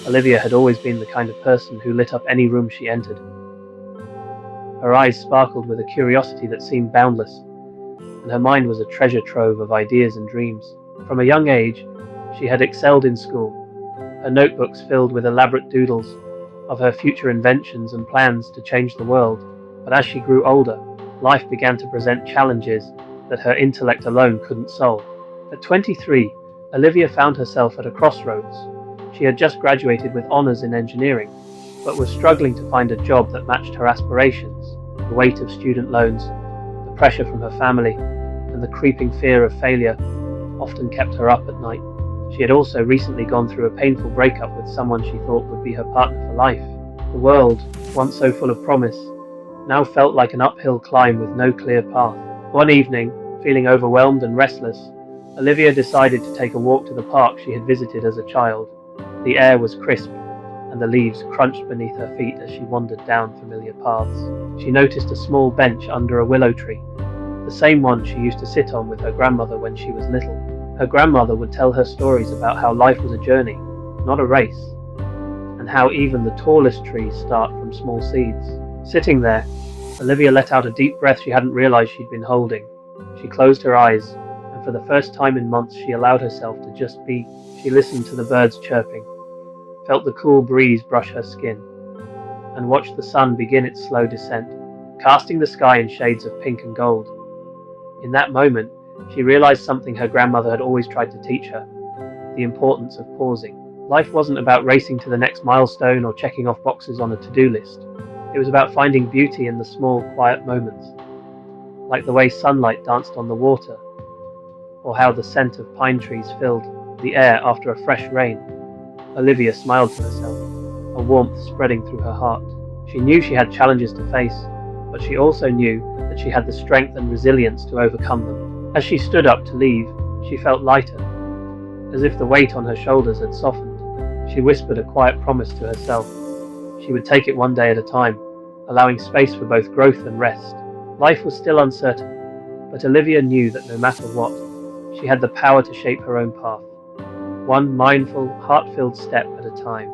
Olivia had always been the kind of person who lit up any room she entered. Her eyes sparkled with a curiosity that seemed boundless, and her mind was a treasure trove of ideas and dreams. From a young age, she had excelled in school, her notebooks filled with elaborate doodles of her future inventions and plans to change the world. But as she grew older, life began to present challenges that her intellect alone couldn't solve. At 23, Olivia found herself at a crossroads. She had just graduated with honours in engineering, but was struggling to find a job that matched her aspirations. The weight of student loans, the pressure from her family, and the creeping fear of failure often kept her up at night. She had also recently gone through a painful breakup with someone she thought would be her partner for life. The world, once so full of promise, now felt like an uphill climb with no clear path. One evening, feeling overwhelmed and restless, Olivia decided to take a walk to the park she had visited as a child. The air was crisp, and the leaves crunched beneath her feet as she wandered down familiar paths. She noticed a small bench under a willow tree, the same one she used to sit on with her grandmother when she was little. Her grandmother would tell her stories about how life was a journey, not a race, and how even the tallest trees start from small seeds. Sitting there, Olivia let out a deep breath she hadn't realized she'd been holding. She closed her eyes, and for the first time in months she allowed herself to just be. She listened to the birds chirping, felt the cool breeze brush her skin, and watched the sun begin its slow descent, casting the sky in shades of pink and gold. In that moment, she realized something her grandmother had always tried to teach her: the importance of pausing. Life wasn't about racing to the next milestone or checking off boxes on a to-do list. It was about finding beauty in the small, quiet moments, like the way sunlight danced on the water, or how the scent of pine trees filled the air after a fresh rain. Olivia smiled to herself, a warmth spreading through her heart. She knew she had challenges to face, but she also knew that she had the strength and resilience to overcome them. As she stood up to leave, she felt lighter, as if the weight on her shoulders had softened. She whispered a quiet promise to herself. She would take it one day at a time, allowing space for both growth and rest. Life was still uncertain, but Olivia knew that no matter what, she had the power to shape her own path, one mindful, heart-filled step at a time.